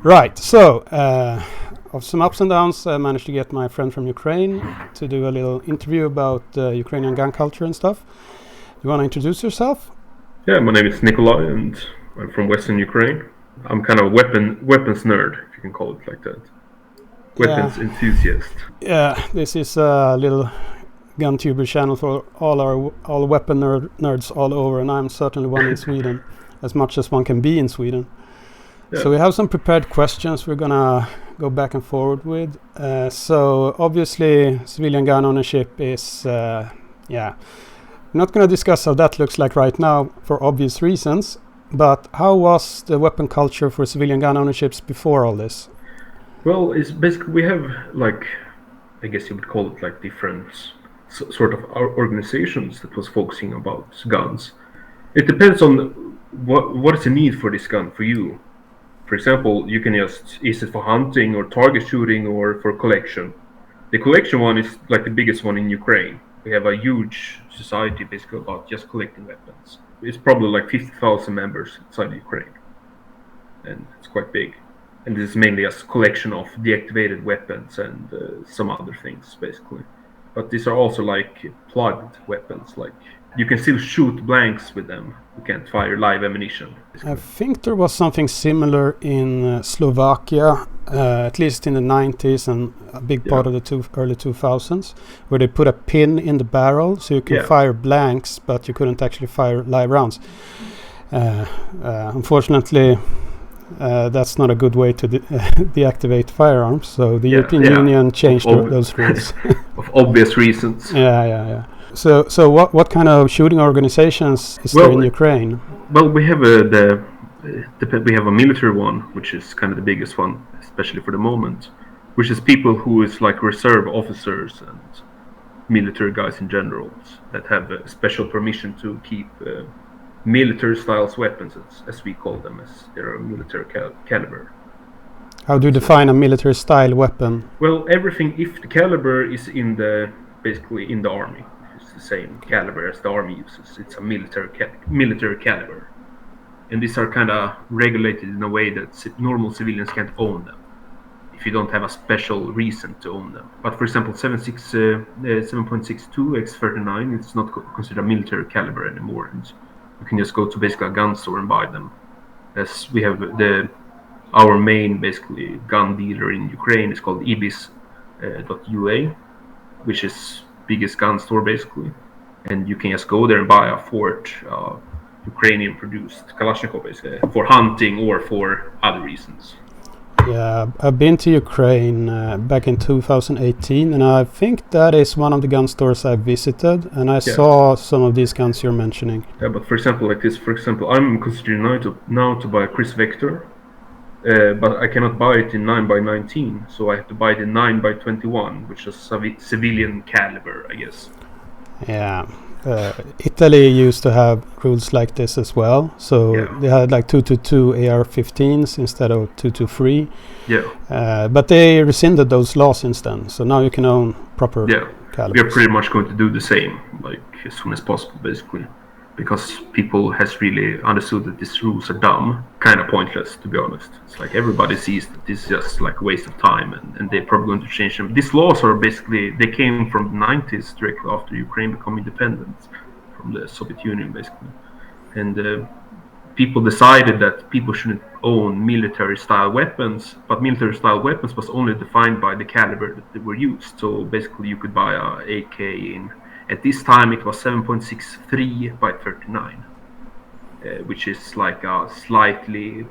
Right, so of some ups and downs, I managed to get my friend from Ukraine to do a little interview about Ukrainian gun culture and stuff. You want to introduce yourself? Yeah, my name is Nikolai, and I'm from Western Ukraine. I'm kind of a weapons nerd, if you can call it like that. Weapons enthusiast. Yeah, this is a little gun tuber channel for all weapon nerds all over, and I'm certainly one in Sweden, as much as one can be in Sweden. Yeah. So we have some prepared questions we're gonna go back and forward with. So obviously civilian gun ownership is, I'm not gonna discuss how that looks like right now for obvious reasons, but how was the weapon culture for civilian gun ownerships before all this? Well, it's basically we have I guess you would call it like different sort of organizations that was focusing about guns. It depends on what is the need for this gun for you. For example, you can is it for hunting or target shooting or for collection? The collection one is like the biggest one in Ukraine. We have a huge society basically about just collecting weapons. It's probably like 50,000 members inside Ukraine, and it's quite big. And this is mainly a collection of deactivated weapons and some other things basically. But these are also like plugged weapons, like you can still shoot blanks with them. You can't fire live ammunition. I think there was something similar in Slovakia, at least in the 90s and a big part of the early 2000s, where they put a pin in the barrel so you can fire blanks, but you couldn't actually fire live rounds. Unfortunately, that's not a good way to deactivate firearms, so the European Union changed those rules. Of obvious reasons. Yeah. So what kind of shooting organizations is there in Ukraine? Well, we have we have a military one, which is kind of the biggest one, especially for the moment, which is people who is like reserve officers and military guys in general that have a special permission to keep military styles weapons, as we call them, as they're a military caliber. How do you define a military style weapon? Well, everything, if the caliber is basically in the army, it's the same caliber as the army uses. It's a military caliber, and these are kind of regulated in a way that normal civilians can't own them if you don't have a special reason to own them. But for example, 7.62 x39, it's not considered a military caliber anymore, and you can just go to basically a gun store and buy them. As we have our main basically gun dealer in Ukraine is called ibis.ua, which is biggest gun store basically, and you can just go there and buy a Fort Ukrainian produced Kalashnikov basically for hunting or for other reasons. Yeah, I've been to Ukraine back in 2018, and I think that is one of the gun stores I visited, and I saw some of these guns you're mentioning. Yeah, but for example, like this, I'm considering now to buy a Chris Vector, but I cannot buy it in 9x19, so I have to buy it in 9x21, which is civilian caliber, I guess. Yeah. Italy used to have rules like this as well, so they had like 222 AR-15s instead of 223. But they rescinded those laws since then, so now you can own proper calibers. We are pretty much going to do the same, like as soon as possible, basically, because people has really understood that these rules are dumb, kind of pointless, to be honest. It's like everybody sees that this is just like a waste of time, and they're probably going to change them. These laws are basically, they came from the 90s, directly after Ukraine became independent from the Soviet Union, basically. And people decided that people shouldn't own military-style weapons, but military-style weapons was only defined by the caliber that they were used. So basically you could buy a AK at this time it was 7.63 by 39, which is like a slightly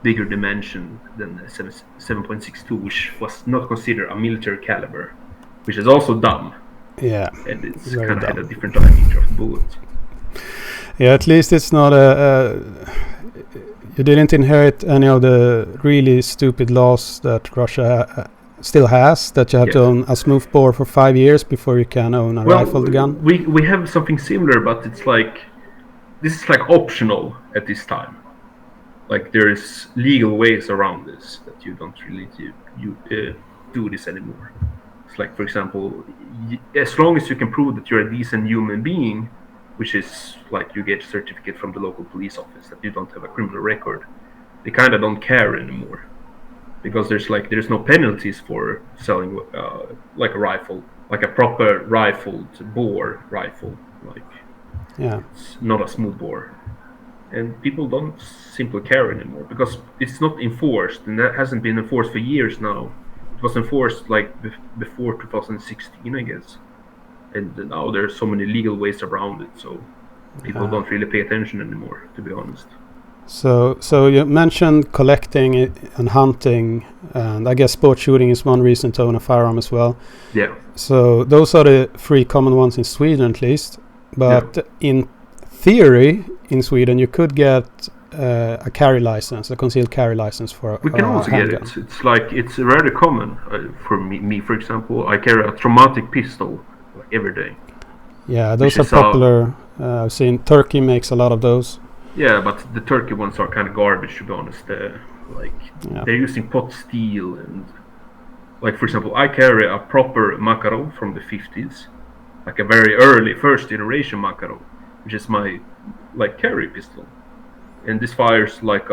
bigger dimension than 7.62, which was not considered a military caliber, which is also dumb. Yeah, and it's kind of had a different diameter of the bullet. Yeah, at least it's not you didn't inherit any of the really stupid laws that Russia still has, that you have to own a smoothbore for 5 years before you can own a rifled gun. We have something similar, but it's like this is like optional at this time. Like there is legal ways around this that you don't really do this anymore. It's like, for example, as long as you can prove that you're a decent human being, which is like you get a certificate from the local police office that you don't have a criminal record, they kind of don't care anymore. because there's no penalties for selling like a rifle, like a proper rifled bore rifle, like it's not a smooth bore, and people don't simply carry anymore because it's not enforced, and that hasn't been enforced for years now. It was enforced like before 2016, I guess, and now there's so many legal ways around it, so people don't really pay attention anymore, to be honest. So you mentioned collecting and hunting, and I guess sport shooting is one reason to own a firearm as well. Yeah. So those are the three common ones in Sweden at least. But in theory, in Sweden, you could get a carry license, a concealed carry license for we can also get it. It's very common for me. For example, I carry a traumatic pistol like every day. Yeah, those are popular. I've seen Turkey makes a lot of those. Yeah, but the Turkey ones are kind of garbage, to be honest. They're using pot steel, and like for example, I carry a proper Makarov from the 50s, like a very early first generation Makarov, which is my like carry pistol. And this fires like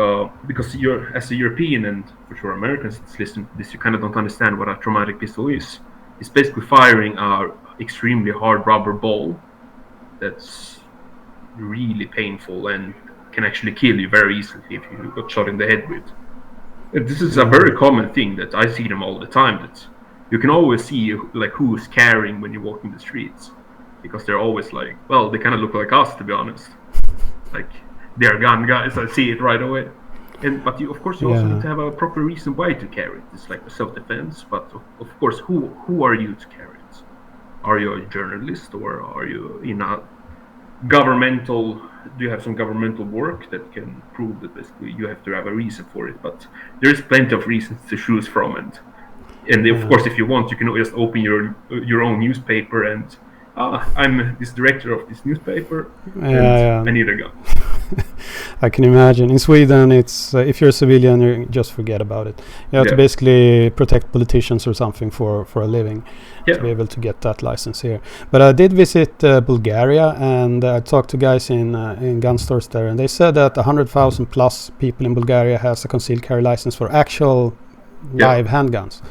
because you're as a European and for sure Americans that's listening to this, you kind of don't understand what a traumatic pistol is. It's basically firing a extremely hard rubber ball that's really painful and can actually kill you very easily if you got shot in the head with. And this is a very common thing that I see them all the time, that you can always see like who is carrying when you walk in the streets, because they're always like, well, they kind of look like us, to be honest. Like they're gun guys, I see it right away. But you, of course, you also need to have a proper reason why to carry it. It's like self-defense, but of course, who are you to carry it? Are you a journalist, or are you in a governmental? Do you have some governmental work that can prove that basically you have to have a reason for it? But there's plenty of reasons to choose from, and of course, if you want, you can just open your own newspaper and I'm this director of this newspaper, and I need a gun. I can imagine. In Sweden, it's if you're a civilian, you just forget about it. You have to basically protect politicians or something for a living to be able to get that license here. But I did visit Bulgaria, and I talked to guys in gun stores there, and they said that 100,000 plus people in Bulgaria has a concealed carry license for actual live handguns.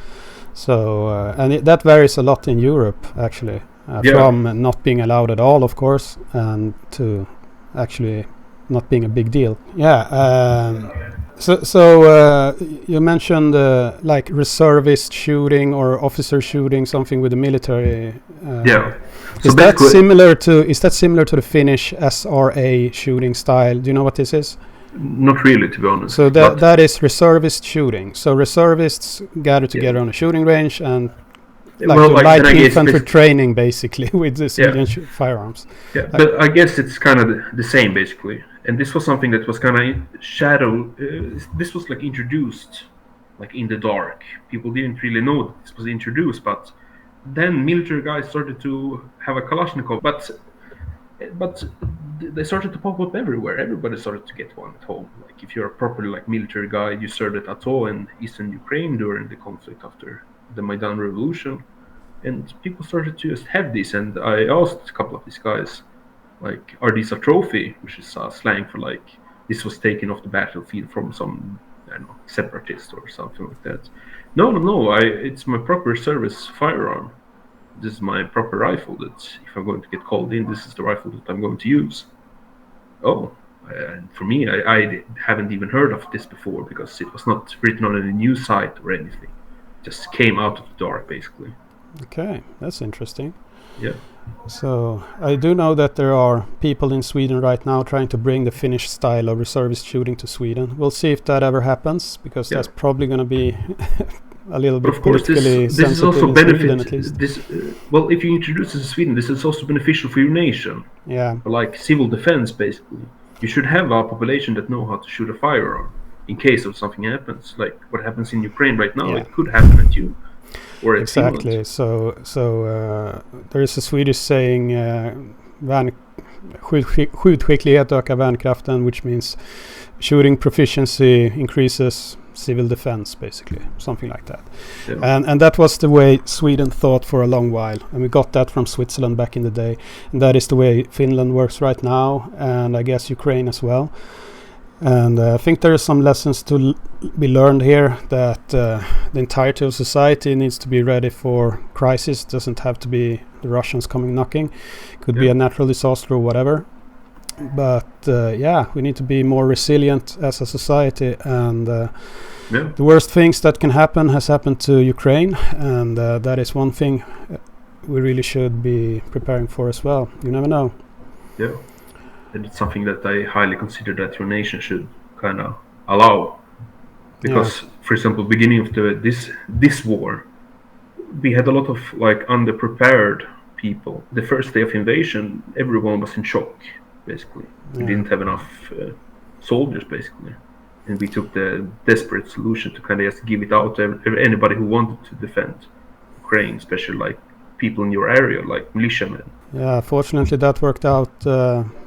So and that varies a lot in Europe, actually, from not being allowed at all, of course, and to actually not being a big deal. So you mentioned like reservist shooting or officer shooting, something with the military. Is that similar to the Finnish SRA shooting style? Do you know what this is? Not really, to be honest. So that is reservist shooting. So reservists gather together on a shooting range and light infantry training, basically, with the civilian firearms. Yeah, but I guess it's kind of the same, basically. And this was something that was kind of this was like introduced like in the dark. People didn't really know that this was introduced, but then military guys started to have a Kalashnikov, but they started to pop up everywhere. Everybody started to get one at home. Like if you're a properly like military guy, you served at Atoll in eastern Ukraine during the conflict after the Maidan revolution, and people started to just have these. And I asked a couple of these guys, like, are these a trophy, which is slang for like this was taken off the battlefield from some, I don't know, separatist or something like that. No, it's my proper service firearm. This is my proper rifle that if I'm going to get called in, this is the rifle that I'm going to use. And for me, I haven't even heard of this before because it was not written on any news site or anything. It just came out of the dark, basically. Okay, that's interesting. Yeah. So I do know that there are people in Sweden right now trying to bring the Finnish style of reservist shooting to Sweden. We'll see if that ever happens, because that's probably going to be a little bit politically sensitive is also in Sweden, at least. Well, if you introduce this to Sweden, this is also beneficial for your nation. Yeah. Like civil defense, basically. You should have a population that know how to shoot a firearm in case of something happens. Like what happens in Ukraine right now, it could happen at you. Or at exactly. So there is a Swedish saying, skjutskicklighet ökar värnkraften, which means shooting proficiency increases civil defense, basically, something like that. Yeah. And that was the way Sweden thought for a long while, and we got that from Switzerland back in the day, and that is the way Finland works right now, and I guess Ukraine as well. And I think there are some lessons to be learned here, that the entirety of society needs to be ready for crisis. It doesn't have to be the Russians coming knocking. It could be a natural disaster or whatever. But we need to be more resilient as a society. And the worst things that can happen has happened to Ukraine. And that is one thing we really should be preparing for as well. You never know. Yeah. And it's something that I highly consider that your nation should kind of allow, because, for example, beginning of this war, we had a lot of like underprepared people. The first day of invasion, everyone was in shock. Basically, we didn't have enough soldiers, basically, and we took the desperate solution to kind of just give it out to anybody who wanted to defend Ukraine, especially like people in your area, like militiamen. Yeah, fortunately that worked out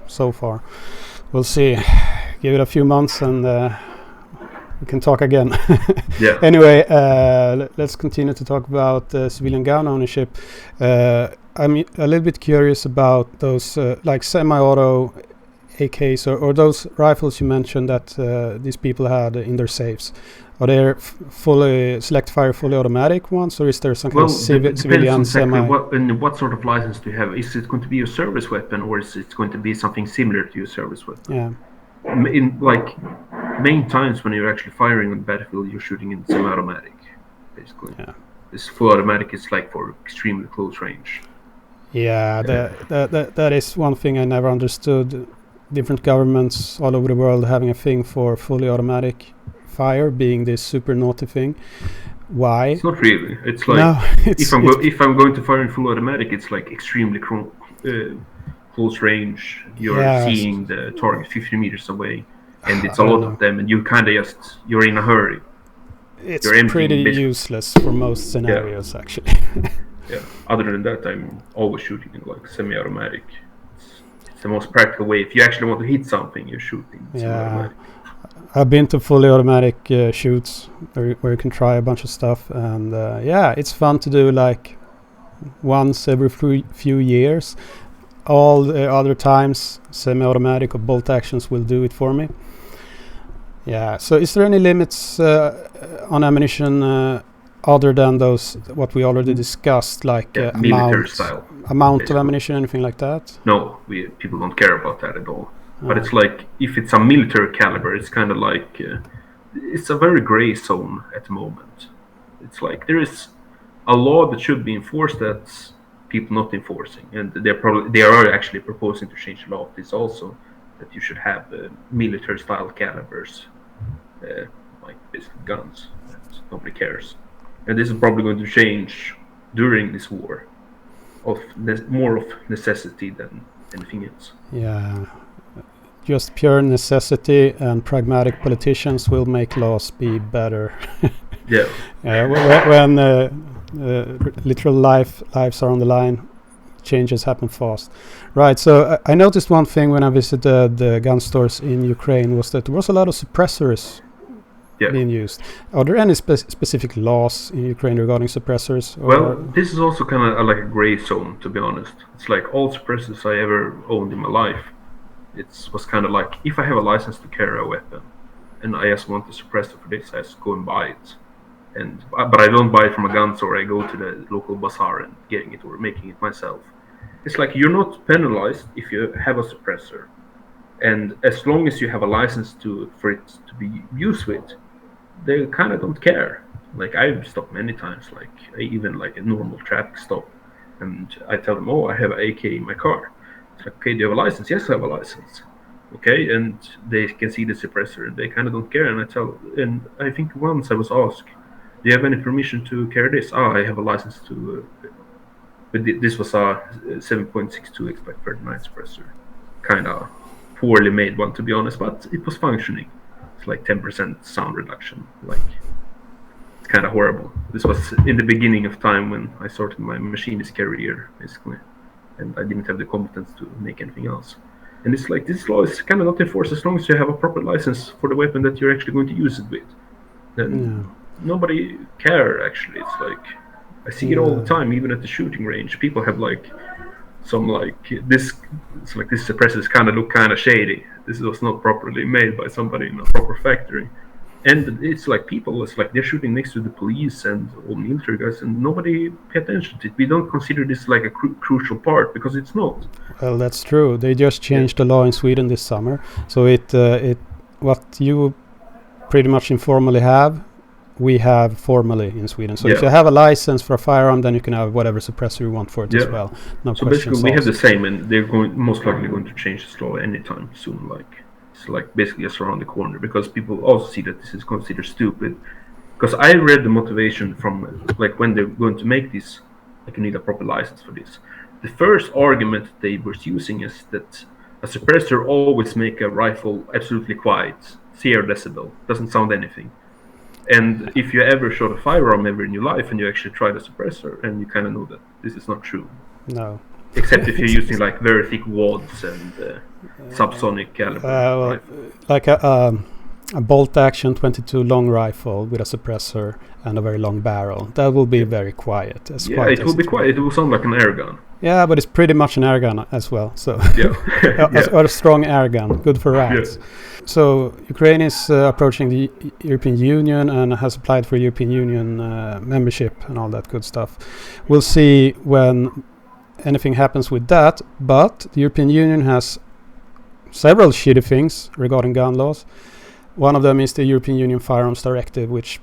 so far. We'll see. Give it a few months and we can talk again. Anyway, let's continue to talk about civilian gun ownership. I'm a little bit curious about those like semi-auto AKs or those rifles you mentioned that these people had in their safes. Are they fully select fire, fully automatic ones, or is there some kind of civilian semi? What sort of license do you have? Is it going to be a service weapon, or is it going to be something similar to your service weapon? Yeah. In like main times when you're actually firing on the battlefield, you're shooting in semi-automatic, basically. Yeah. This full automatic is like for extremely close range. Yeah, that is one thing I never understood. Different governments all over the world having a thing for fully automatic fire being this super naughty thing. Why? It's not really. It's like if I'm going to fire in full automatic, it's like extremely close range. You're seeing the target 50 meters away, and it's a lot of them, and you kind of you're in a hurry. It's pretty useless for most scenarios, actually. Yeah. Other than that, I'm always shooting in like semi-automatic. It's the most practical way. If you actually want to hit something, you're shooting semi-automatic. I've been to fully automatic shoots where you can try a bunch of stuff, and it's fun to do like once every few years. All the other times, semi-automatic or bolt actions will do it for me. Yeah. So, is there any limits on ammunition other than those what we already discussed, like amount of ammunition, anything like that? No, people don't care about that at all. But it's like, if it's a military caliber, it's kind of like, it's a very gray zone at the moment. It's like, there is a law that should be enforced that's people not enforcing. And they are actually proposing to change the law of this also, that you should have military style calibers, like basically guns, that nobody cares. And this is probably going to change during this war, more of necessity than anything else. Yeah. Just pure necessity and pragmatic politicians will make laws be better. When literal lives are on the line, changes happen fast. Right, so I noticed one thing when I visited the gun stores in Ukraine was that there was a lot of suppressors being used. Are there any specific laws in Ukraine regarding suppressors? Well, this is also kind of like a gray zone, to be honest. It's like all suppressors I ever owned in my life. It was kind of like, if I have a license to carry a weapon and I just want a suppressor for this, I just go and buy it. But I don't buy it from a gun store. I go to the local bazaar and getting it or making it myself. It's like, you're not penalized if you have a suppressor, and as long as you have a license for it to be used with, they kind of don't care. Like, I've stopped many times, like even like a normal traffic stop, and I tell them, I have an AK in my car. It's like, okay, do you have a license? Yes, I have a license. Okay, and they can see the suppressor, and they kind of don't care. And I think once I was asked, do you have any permission to carry this? I have a license to, but this was a 7.62 expect 39 suppressor. Kind of poorly made one, to be honest, but it was functioning. It's like 10% sound reduction. Like, it's kind of horrible. This was in the beginning of time when I started my machinist career, basically. And I didn't have the competence to make anything else. And it's like, this law is kind of not enforced as long as you have a proper license for the weapon that you're actually going to use it with. Then nobody care, actually. It's like, I see it all the time, even at the shooting range. People have like some this suppressors kind of look kind of shady. This was not properly made by somebody in a proper factory. And it's like people, it's like they're shooting next to the police and all military guys, and nobody pay attention to it. We don't consider this like a crucial part because it's not. Well, that's true. They just changed the law in Sweden this summer, so it what you pretty much informally have, we have formally in Sweden. So if you have a license for a firearm, then you can have whatever suppressor you want for it as well. No so basically, we have the same, and they're most likely going to change this law anytime soon. It's like basically just around the corner, because people also see that this is considered stupid. Because I read the motivation from like when they're going to make this, like you need a proper license for this. The first argument they were using is that a suppressor always make a rifle absolutely quiet, 0 decibel, doesn't sound anything. And if you ever shot a firearm ever in your life and you actually tried a suppressor, and you kind of know that this is not true. No. Except if you're using like very thick wads and subsonic caliber. Like a bolt action 22 long rifle with a suppressor and a very long barrel. That will be very quiet. It will be quiet. It will sound like an air gun. Yeah, but it's pretty much an air gun as well. So or a strong air gun, good for rats. So Ukraine is approaching the European Union and has applied for European Union membership and all that good stuff. We'll see when anything happens with that, but the European Union has several shitty things regarding gun laws. One of them is the European Union Firearms Directive, which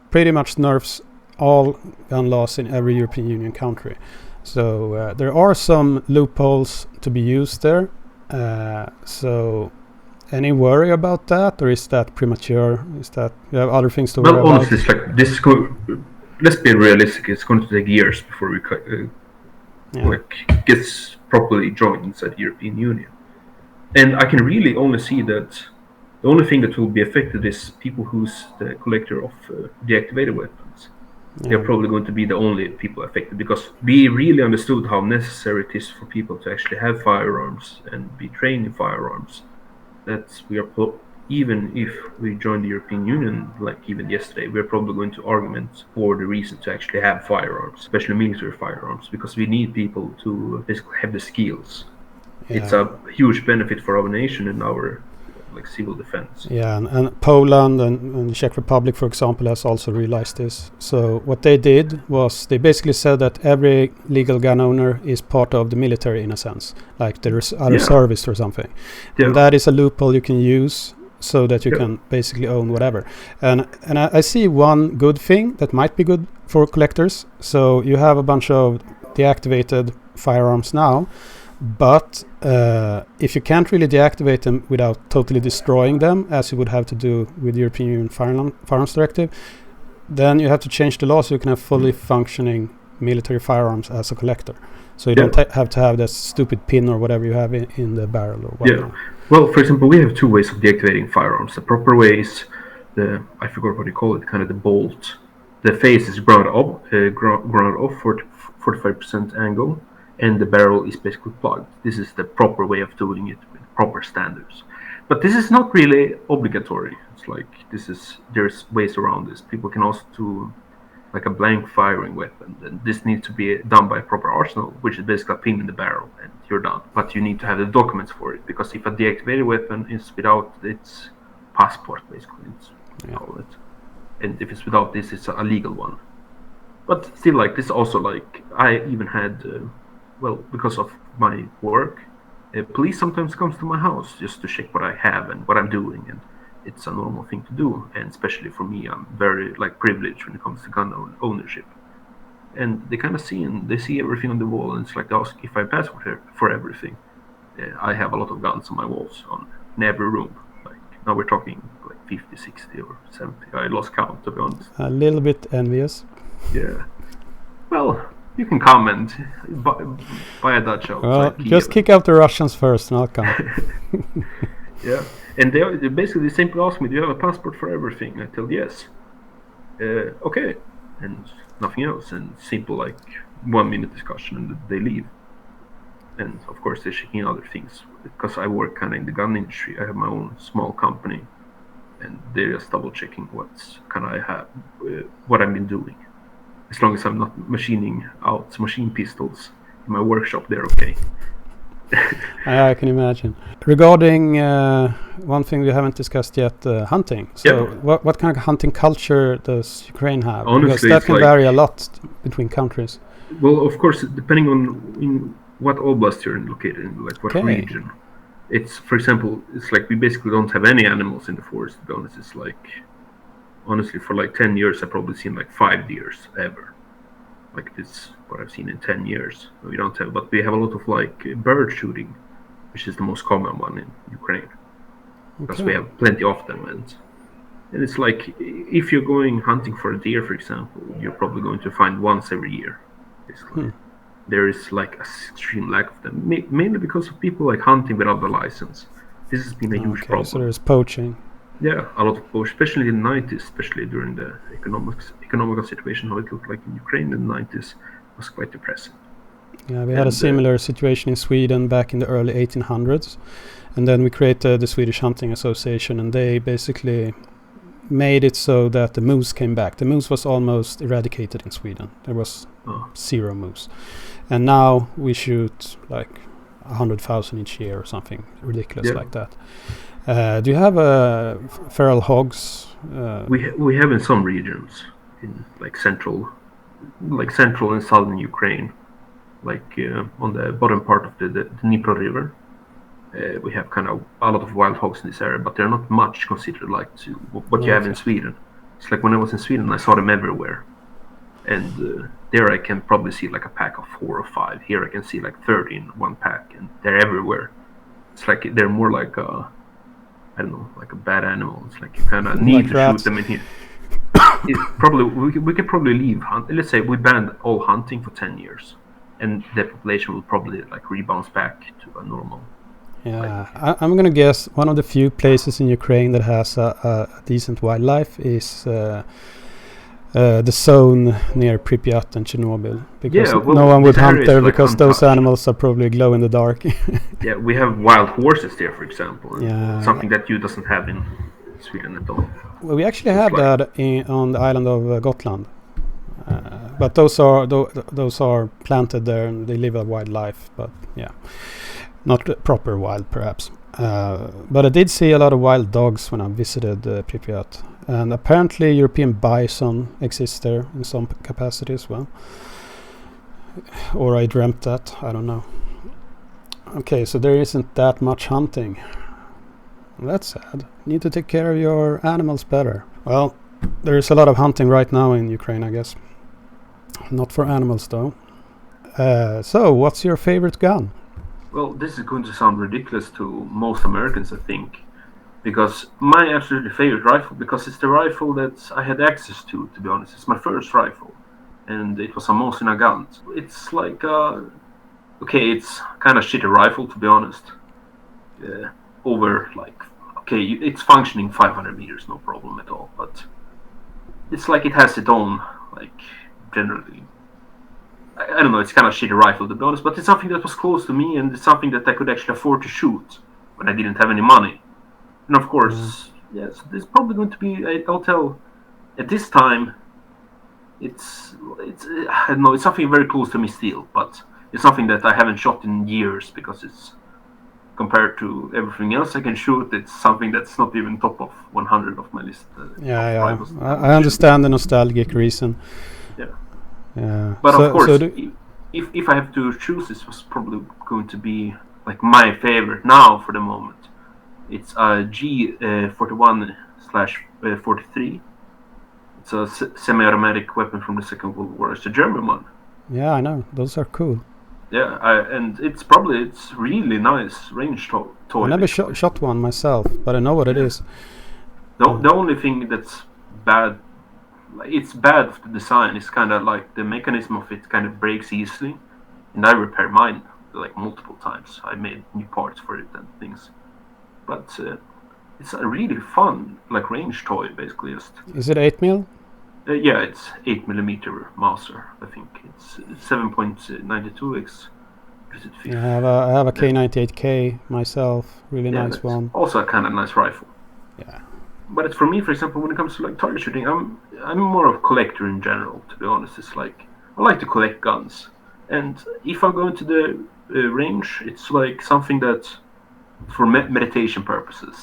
pretty much nerfs all gun laws in every European Union country. So there are some loopholes to be used there. So any worry about that, or is that premature? Is that you have other things to worry about? Well, honestly, it's like this. Let's be realistic. It's going to take years before we gets properly joined inside the European Union. And I can really only see that the only thing that will be affected is people who's the collector of deactivated weapons. They're probably going to be the only people affected, because we really understood how necessary it is for people to actually have firearms and be trained in firearms. That we are even if we join the European Union, like even yesterday, we're probably going to argument for the reason to actually have firearms, especially military firearms, because we need people to basically have the skills. It's a huge benefit for our nation and our civil defense. Yeah, and Poland and the Czech Republic, for example, has also realized this. So what they did was they basically said that every legal gun owner is part of the military in a sense, like the reservist or something. Yeah. And that is a loophole you can use so that you can basically own whatever. And I see one good thing that might be good for collectors. So you have a bunch of deactivated firearms now, but if you can't really deactivate them without totally destroying them, as you would have to do with the European Union Firearms Directive, then you have to change the law so you can have fully functioning military firearms as a collector. So you don't have to have that stupid pin or whatever you have in the barrel or whatever. Yeah. Well, for example, we have two ways of deactivating firearms. The proper way is I forgot what you call it, kind of the bolt. The face is ground off 45% angle, and the barrel is basically plugged. This is the proper way of doing it with proper standards. But this is not really obligatory. It's like there's ways around this. People can also do like a blank firing weapon, and this needs to be done by a proper arsenal, which is basically a pin in the barrel, and you're done. But you need to have the documents for it, because if a deactivated weapon is without its passport, basically, call it, and if it's without this, it's a legal one. But still, like this, also like I even had, because of my work, police sometimes comes to my house just to check what I have and what I'm doing, and it's a normal thing to do. And especially for me, I'm very privileged when it comes to gun ownership. And they kind of see everything on the wall, and it's like they ask if I passport for everything. I have a lot of guns on my walls in every room. Like now we're talking like 50, 60 or 70. I lost count, to be honest. A little bit envious. Yeah. Well, you can come and buy a Dutch outside Well, Kiev. just kick out the Russians first and I'll come. Yeah. And they basically simply ask me, do you have a passport for everything? I tell yes. Okay. And nothing else. And simple 1 minute discussion, and they leave. And of course they're checking other things, because I work kind of in the gun industry. I have my own small company, and they're just double checking what I've been doing. As long as I'm not machining out machine pistols my workshop there. Okay. I can imagine. Regarding one thing we haven't discussed yet, hunting. So, what kind of hunting culture does Ukraine have? Honestly, because that can vary a lot between countries. Well, of course, depending on in what oblast you're located in, like what region. It's, for example, it's like we basically don't have any animals in the forest. To be honest, it's like, honestly, for like 10 years, I've probably seen like 5 deers ever. Like this, what I've seen in 10 years. We don't have, but we have a lot of like bird shooting, which is the most common one in Ukraine, because we have plenty of them, and it's like if you're going hunting for a deer, for example, you're probably going to find once every year. Basically, there is like an extreme lack of them, mainly because of people like hunting without the license. This has been a huge problem. So there's poaching. Yeah, a lot of poaching, especially in the 90s, especially during the economical situation, how it looked like in Ukraine in the 90s was quite depressing. Yeah, we had a similar situation in Sweden back in the early 1800s, and then we created the Swedish Hunting Association, and they basically made it so that the moose came back. The moose was almost eradicated in Sweden. There was 0 moose, and now we shoot like 100,000 each year or something ridiculous like that. Do you have feral hogs? We have in some regions, in like central and southern Ukraine, like on the bottom part of the Dnipro River. We have kind of a lot of wild hogs in this area, but they're not much considered like to what you have in Sweden. It's like when I was in Sweden, I saw them everywhere, and there I can probably see like a pack of 4 or 5. Here I can see like 30 in one pack, and they're everywhere. It's like they're more like I don't know, like a bad animal. It's like you kind of need to shoot them in here. We could probably leave. Let's say we banned all hunting for 10 years, and the population will probably like rebound back to a normal. Yeah, I'm gonna guess one of the few places in Ukraine that has a decent wildlife is the zone near Pripyat and Chernobyl, because no one would hunt there because those animals are probably glow in the dark. Yeah, we have wild horses there, for example. Something that you doesn't have in Sweden at all. Well, we actually have that on the island of Gotland, but those are planted there and they live a wild life. But yeah, not proper wild, perhaps. But I did see a lot of wild dogs when I visited Pripyat. And apparently European bison exists there in some capacity as well. Or I dreamt that, I don't know. Okay, so there isn't that much hunting. That's sad. Need to take care of your animals better. Well, there is a lot of hunting right now in Ukraine, I guess. Not for animals though. So, what's your favorite gun? Well, this is going to sound ridiculous to most Americans, I think. Because my absolutely favorite rifle, because it's the rifle that I had access to be honest. It's my first rifle, and it was a Mosin Nagant. It's like it's kind of shitty rifle, to be honest. It's functioning 500 meters, no problem at all, but it's like it has its own, like, generally, I don't know, it's kind of shitty rifle, to be honest, but it's something that was close to me, and it's something that I could actually afford to shoot when I didn't have any money. And of course, so there's probably going to be, I'll tell, at this time, it's I don't know, it's something very close to me still, but it's something that I haven't shot in years, because it's, compared to everything else I can shoot, it's something that's not even top of 100 of my list. I understand the nostalgic reason. Yeah. But of course, if I have to choose, this was probably going to be like my favorite now for the moment. It's a G41/43. It's a semi-automatic weapon from the Second World War. It's a German one. Yeah, I know. Those are cool. Yeah, and it's really nice range toy. I never shot one myself, but I know what it is. The only thing that's bad, it's bad of the design. It's kind of like the mechanism of it kind of breaks easily, and I repaired mine like multiple times. I made new parts for it and things. But it's a really fun, like, range toy, basically. Is it 8mm? Yeah, it's 8mm Mauser. I think it's 7.92x. Yeah, I have a K98K myself. Really nice one. Also a kind of nice rifle. Yeah. But it's, for me, for example, when it comes to like target shooting, I'm more of a collector in general. To be honest, it's like I like to collect guns, And if I go into the range, it's like something that for meditation purposes.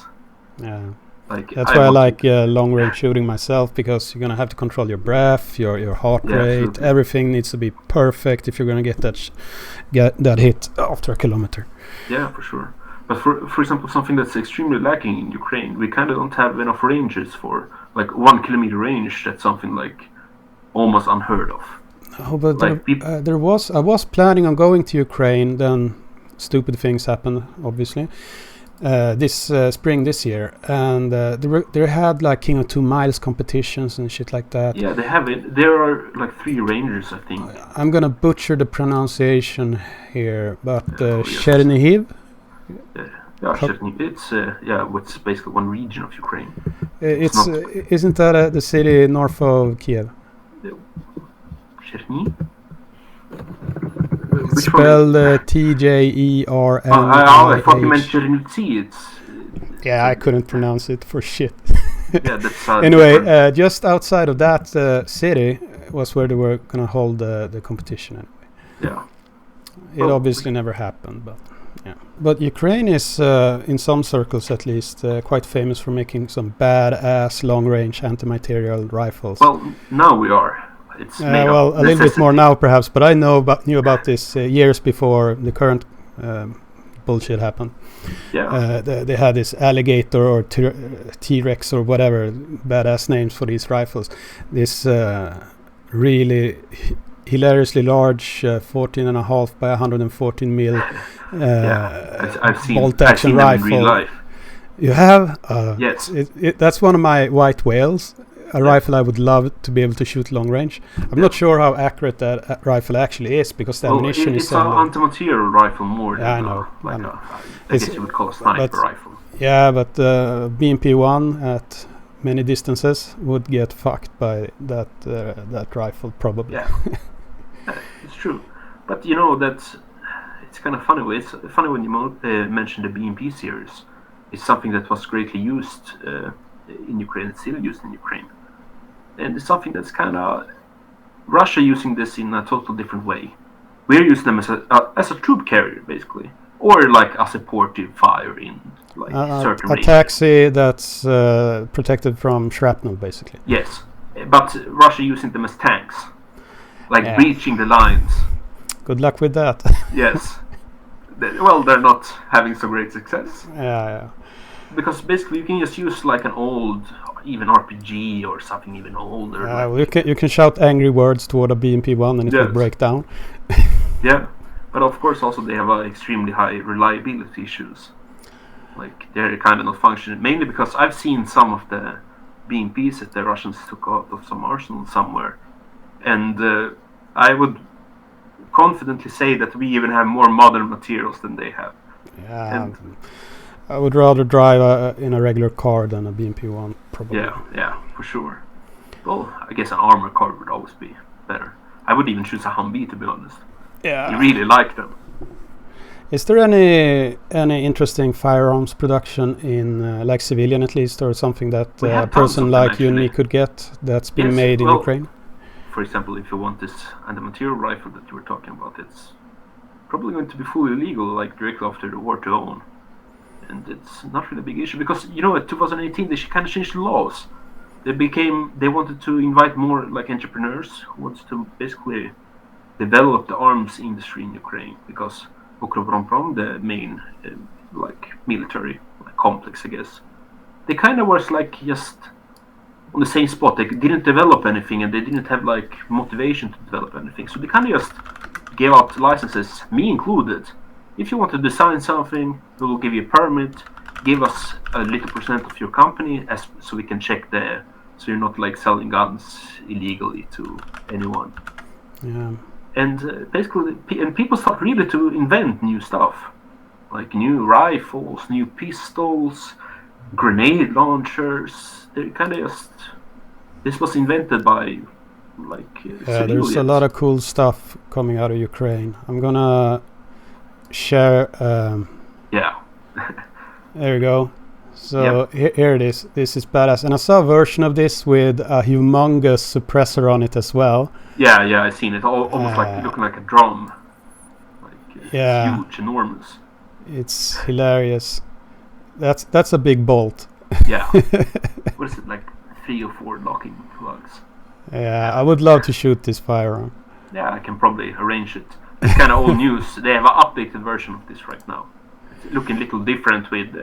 Yeah. Like that's why I like long range shooting myself, because you're gonna have to control your breath, your heart rate. Absolutely. Everything needs to be perfect if you're gonna get that hit after a kilometer. Yeah, for sure. But for example, something that's extremely lacking in Ukraine, we kind of don't have enough ranges for like 1 kilometer range. That's something like almost unheard of. Oh, but like I was planning on going to Ukraine. Then stupid things happened, obviously. This spring this year, and they had like King of 2 Miles competitions and shit like that. Yeah, they have it. There are like 3 rangers, I think. I'm gonna butcher the pronunciation here, but yes. Chernihiv. Yeah, Chernihiv. It's it's basically one region of Ukraine. Isn't that the city north of Kiev? Chernihiv. Spelled TJERN. I thought you meant Chernivtsi. Yeah, I couldn't pronounce it for shit. Yeah, that's anyway, just outside of that city was where they were gonna hold the competition. Anyway. Yeah, it obviously never happened, but yeah. But Ukraine is, in some circles at least, quite famous for making some badass long-range anti-material rifles. Well, now we are. It's well, a little bit more now, perhaps, but I knew about this years before the current bullshit happened. Yeah. They had this alligator or T-Rex or whatever badass names for these rifles. This really hilariously large 14.5 by 114 mil I've seen bolt-action rifle. In real life. You have? Yes. That's one of my white whales. A rifle I would love to be able to shoot long range. I'm not sure how accurate that rifle actually is, because the ammunition is... It's an anti-material rifle more than I know. I guess you would call a sniper rifle. Yeah, but BMP-1 at many distances would get fucked by that rifle, probably. Yeah, it's true. But you know, it's kind of funny. It's funny when you mention the BMP series. It's something that was greatly used in Ukraine, it's still used in Ukraine. And it's something that's kind of Russia using this in a total different way. We're using them as a troop carrier, basically, or like a supportive fire in like certain ranges. A taxi that's protected from shrapnel, basically. Yes, but Russia using them as tanks, like breaching the lines. Good luck with that. Yes. Well, they're not having so great success. Yeah. Because basically you can just use like an old, even RPG or something even older. Well, you can shout angry words toward a BMP-1 and it will break down. Yeah, but of course also they have extremely high reliability issues. Like they're kind of not functioning, mainly because I've seen some of the BMPs that the Russians took out of some arsenal somewhere, and I would confidently say that we even have more modern materials than they have. Yeah. And I would rather drive in a regular car than a BMP-1, probably. Yeah, for sure. Well, I guess an armored car would always be better. I would even choose a Humvee, to be honest. Yeah. You really like them. Is there any interesting firearms production in, like civilian at least, or something that a person like you and me could get that's been made in Ukraine? For example, if you want this anti-material rifle that you were talking about, it's probably going to be fully legal, like directly after the war to own. And it's not really a big issue because, you know, at 2018 they kind of changed the laws. They wanted to invite more like entrepreneurs who wanted to basically develop the arms industry in Ukraine, because Ukroboronprom, the main like military complex, I guess, they kind of was like just on the same spot. They didn't develop anything and they didn't have like motivation to develop anything. So they kind of just gave out licenses, me included. If you want to design something, we will give you a permit. Give us a little % of your company, so we can check so you're not like selling guns illegally to anyone. Yeah. And basically, people start really to invent new stuff, like new rifles, new pistols, grenade launchers. They kind of just. This was invented by like. There's a lot of cool stuff coming out of Ukraine. I'm gonna share. There you go. So here it is. This is badass, and I saw a version of this with a humongous suppressor on it as well. Yeah, I've seen it. Almost like looking like a drum. Yeah. huge, enormous. It's hilarious. That's a big bolt. Yeah. What is it, like 3 or 4 locking plugs? Yeah, I would love to shoot this firearm. Yeah, I can probably arrange it. It's kind of old news. They have an updated version of this right now. It's looking a little different with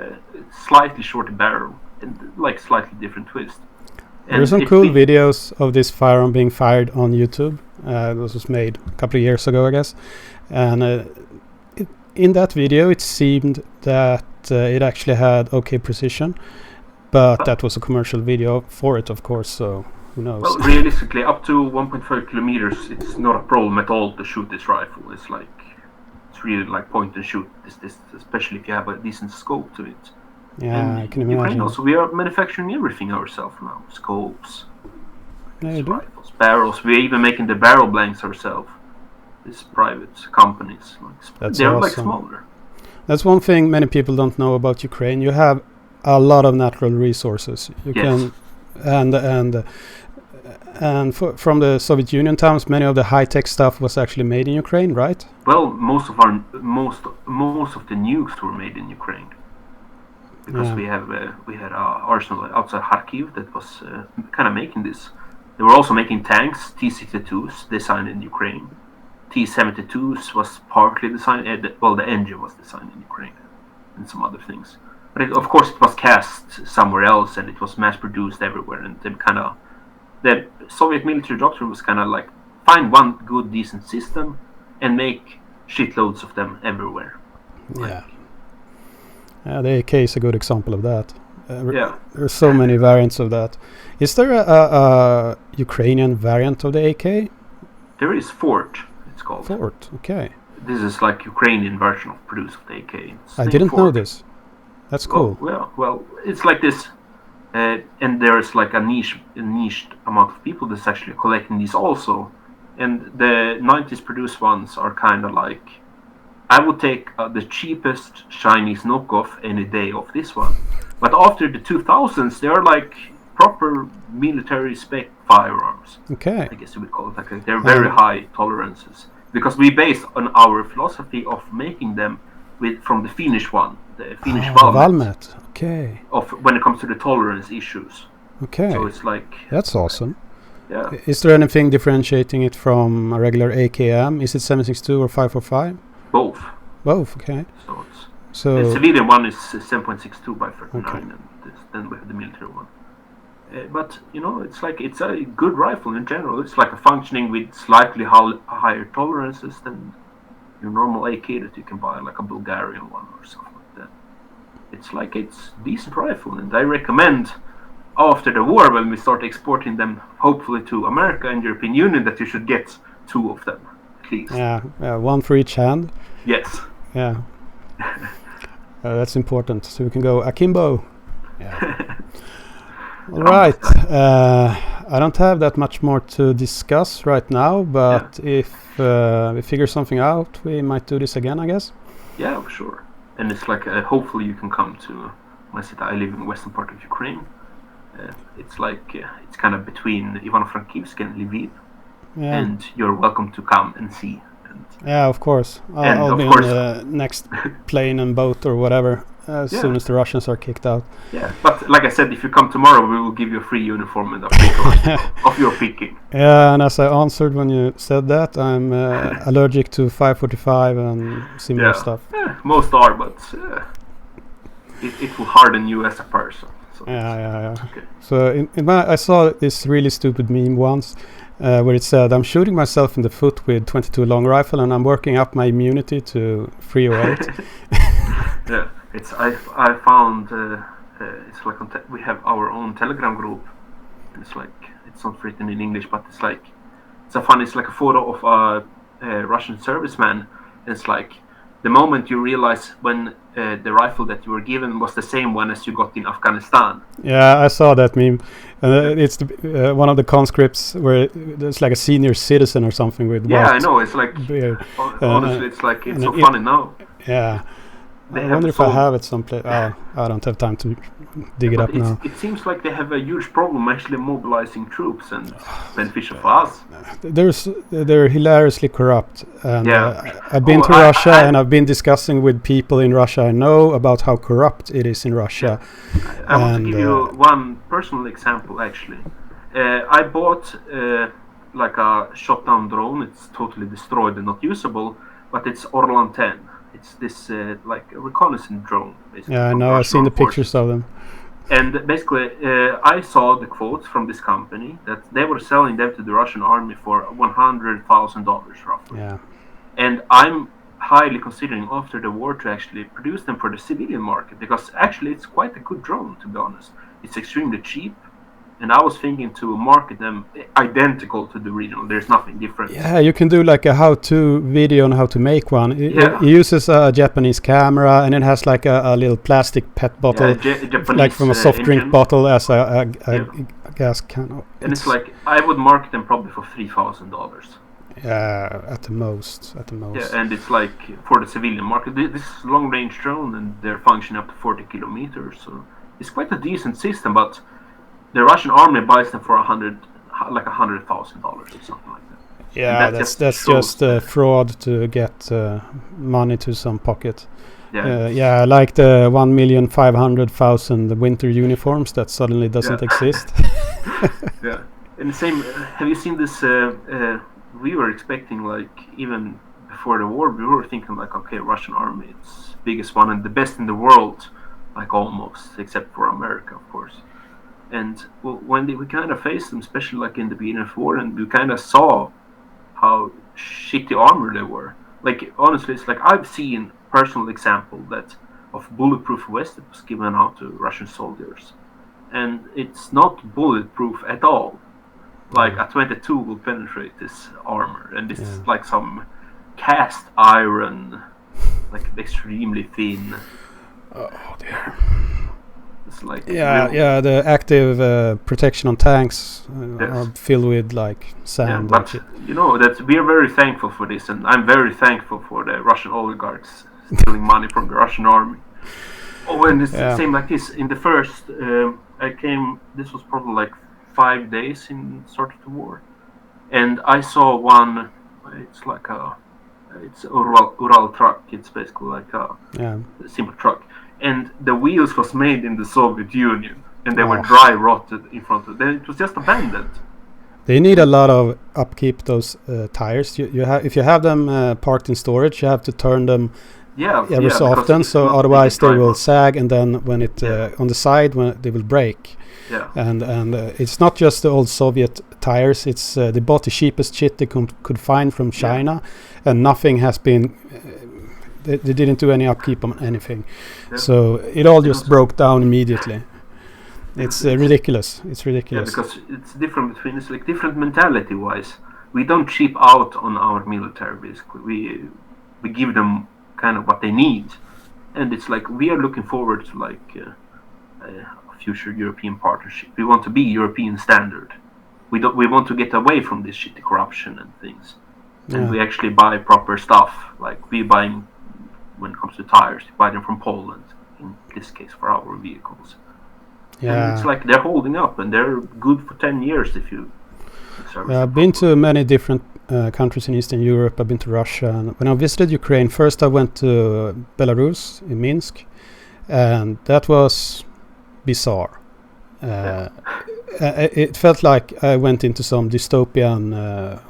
slightly shorter barrel and like slightly different twist. There are some cool videos of this firearm being fired on YouTube. This was made a couple of years ago, I guess. And in that video, it seemed that it actually had okay precision. But that was a commercial video for it, of course, so who knows? Well, realistically, up to 1.5 kilometers, it's not a problem at all to shoot this rifle. It's really like point and shoot, this, especially if you have a decent scope to it. Yeah, and I can imagine. Also, we are manufacturing everything ourselves now. Scopes, rifles, barrels. We're even making the barrel blanks ourselves. These private companies. They're awesome. Like smaller. That's one thing many people don't know about Ukraine. You have a lot of natural resources. You can, and from the Soviet Union times, many of the high-tech stuff was actually made in Ukraine, right? Well, most of the nukes were made in Ukraine, because we had an arsenal outside Kharkiv that was kind of making this. They were also making tanks, T-62s, designed in Ukraine. T-72s was partly designed. The engine was designed in Ukraine, and some other things. But of course, it was cast somewhere else, and it was mass-produced everywhere. And the Soviet military doctrine was kind of like, find one good, decent system, and make shitloads of them everywhere. Yeah. The AK is a good example of that. There are so many variants of that. Is there a Ukrainian variant of the AK? There is Fort. It's called Fort. Okay. This is like Ukrainian version of produce of the AK. I didn't know this. That's cool. Well, it's like this, and there's like a niched amount of people that's actually collecting these also. And the 90s produced ones are kind of like, I would take the cheapest Chinese knockoff any day of this one. But after the 2000s, they are like proper military spec firearms. Okay. I guess you would call it like they're very high tolerances, because we base on our philosophy of making them from the Finnish one. The Finnish Valmet. Okay. Of when it comes to the tolerance issues. Okay. So it's like, that's awesome. Yeah. Is there anything differentiating it from a regular AKM? Is it 7.62 or 5.45? Both. Both. Okay. So the civilian one is 7.62 by 39, and then we have the military one. But it's a good rifle in general. It's like a functioning with slightly higher tolerances than your normal AK that you can buy, like a Bulgarian one or something like that. It's decent rifle, and I recommend after the war, when we start exporting them, hopefully to America and European Union, that you should get 2 of them at least. Yeah, one for each hand. Yes. Yeah. That's important, so we can go akimbo. Yeah. All right. I don't have that much more to discuss right now, but if we figure something out, we might do this again, I guess. Yeah, sure. And it's like, hopefully you can come to my city. I live in the western part of Ukraine. It's like, it's kind of between Ivano-Frankivsk and Lviv. Yeah. And you're welcome to come and see. Yeah, of course. I'll be on the next plane and boat or whatever as soon as the Russians are kicked out. Yeah, but like I said, if you come tomorrow, we will give you a free uniform and a free of your picking. Yeah, and as I answered when you said that, I'm allergic to 545 and similar stuff. Yeah, most are, but it will harden you as a person. So yeah. Okay. So I saw this really stupid meme once. Where it said, I'm shooting myself in the foot with 22 long rifle and I'm working up my immunity to 308. Yeah, I found it's like we have our own Telegram group. It's like, it's not written in English, but it's like it's like a photo of a Russian serviceman. And it's like the moment you realize when the rifle that you were given was the same one as you got in Afghanistan. Yeah, I saw that meme. It's one of the conscripts where there's like a senior citizen or something with. Yeah, I know. It's like honestly, it's like it's so funny now. Yeah, I wonder if I have it someplace. I don't have time to dig it up now. It seems like they have a huge problem actually mobilizing troops, and beneficial for us. They're hilariously corrupt. And I've been to Russia, and I've been discussing with people in Russia I know about how corrupt it is in Russia. I want to give you one personal example actually. I bought like a shot-down drone. It's totally destroyed and not usable, but it's Orlan 10. It's this like a reconnaissance drone. Yeah, I know. I've seen the pictures of them. And basically, I saw the quotes from this company that they were selling them to the Russian army for $100,000 roughly. Yeah. And I'm highly considering after the war to actually produce them for the civilian market, because actually it's quite a good drone, to be honest. It's extremely cheap. And I was thinking to market them identical to the original. There's nothing different. Yeah, you can do like a how-to video on how to make one. It uses a Japanese camera, and it has like a little plastic pet bottle, like from a soft drink bottle as a gas can. And it's like, I would market them probably for $3,000. Yeah, at the most. Yeah, and it's like for the civilian market. This is a long-range drone, and they're functioning up to 40 kilometers. So it's quite a decent system, but the Russian army buys them for $100,000 or something like that. Yeah, that's just fraud to get money to some pocket. Yeah, like the 1,500,000 winter uniforms that suddenly doesn't exist. Yeah, and the same. Have you seen this? We were expecting, like, even before the war, we were thinking like, okay, Russian army, it's biggest one and the best in the world, like almost, except for America, of course. And when we kind of faced them, especially like in the beginning of war, and we kind of saw how shitty armor they were. Like, honestly, it's like I've seen personal example that of bulletproof vest that was given out to Russian soldiers, and it's not bulletproof at all. Like a 22 will penetrate this armor, and this is like some cast iron, like extremely thin. Oh dear. It's like the active protection on tanks are filled with like sand. Yeah, but you know that we are very thankful for this, and I'm very thankful for the Russian oligarchs stealing money from the Russian army. Oh, and it's the same like this. In the first, I came. This was probably like 5 days in start of the war, and I saw one. It's like it's a Ural truck. It's basically like a simple truck. And the wheels was made in the Soviet Union, and they were dry rotted in front of them. It was just abandoned. They need a lot of upkeep, those tires. If you have them parked in storage, you have to turn them every so often, so otherwise they will sag, and then when it on the side, when they will break. Yeah. And it's not just the old Soviet tires. It's they bought the cheapest shit they could find from China, and nothing has been. They didn't do any upkeep on anything, so it all just broke down immediately. It's ridiculous. It's ridiculous. Yeah, because it's different between. It's like different mentality-wise. We don't cheap out on our military. Basically, we give them kind of what they need, and it's like we are looking forward to like a future European partnership. We want to be European standard. We want to get away from this shitty corruption and things, and we actually buy proper stuff. Like we buying. When it comes to tires, you buy them from Poland, in this case for our vehicles. Yeah. And it's like they're holding up, and they're good for 10 years if you service. I've been to many different countries in Eastern Europe. I've been to Russia. And when I visited Ukraine, first I went to Belarus in Minsk, and that was bizarre. It felt like I went into some dystopian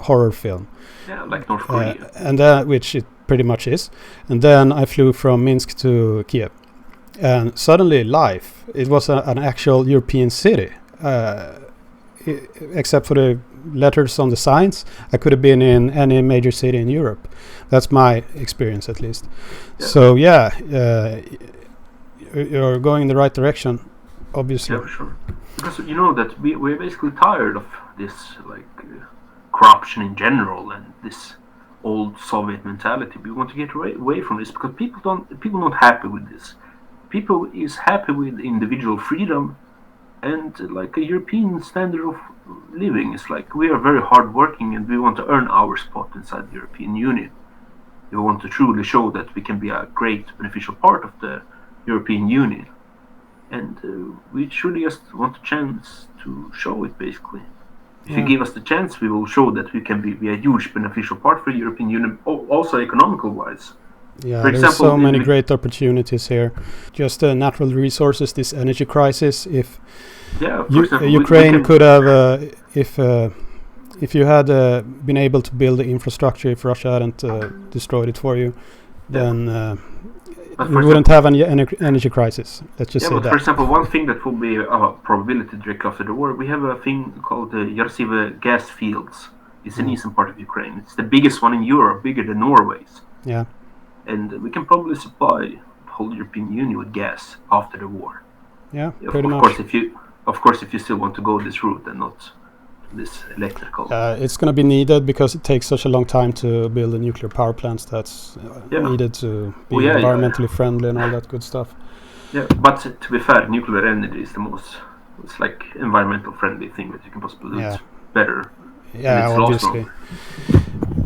horror film. Yeah, like North Korea. And which it pretty much is. And then I flew from Minsk to Kiev, and suddenly it was an actual European city, except for the letters on the signs. I could have been in any major city in Europe. That's my experience, at least. So you're going in the right direction, obviously. Yeah, sure. Because you know that we're basically tired of this like corruption in general and this old Soviet mentality. We want to get away from this because people not happy with this. People is happy with individual freedom and like a European standard of living. It's like we are very hardworking and we want to earn our spot inside the European Union. we want to truly show that we can be a great beneficial part of the European Union. And we truly just want a chance to show it, basically. If you give us the chance, we will show that we can be a huge beneficial part for the European Union, also economical wise. Yeah, there's so many great opportunities here. Just the natural resources, this energy crisis. If Ukraine could have, if you had been able to build the infrastructure, if Russia hadn't destroyed it for you, then we wouldn't have any energy crisis. Let's just say that. For example, one thing that will be a probability directly after the war, we have a thing called the Yarsive gas fields. It's an eastern part of Ukraine. It's the biggest one in Europe, bigger than Norway's. Yeah. And we can probably supply the whole European Union with gas after the war. Yeah, pretty much. Of course, if you still want to go this route and not this electrical. It's going to be needed because it takes such a long time to build the nuclear power plants that's needed to be environmentally friendly and all that good stuff. Yeah, but to be fair, nuclear energy is the most, it's like environmental friendly thing that you can possibly do. It's better. Yeah, obviously.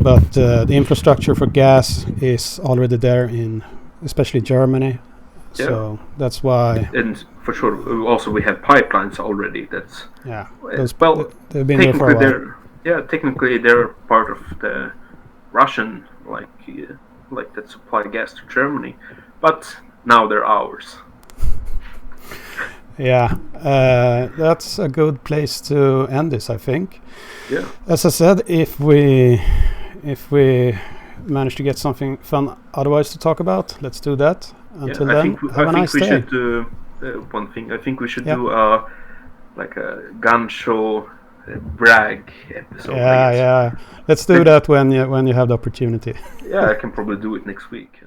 But the infrastructure for gas is already there in especially Germany. Yeah. So that's why. And for sure, also we have pipelines already. That's they've been there for a while. Technically they're part of the Russian that supply gas to Germany, but now they're ours. Yeah, that's a good place to end this, I think. Yeah. As I said, if we manage to get something fun otherwise to talk about, let's do that. Until then, have a nice day. One thing, I think we should do a gun show brag episode. Yeah. Let's do that when you have the opportunity. Yeah, I can probably do it next week.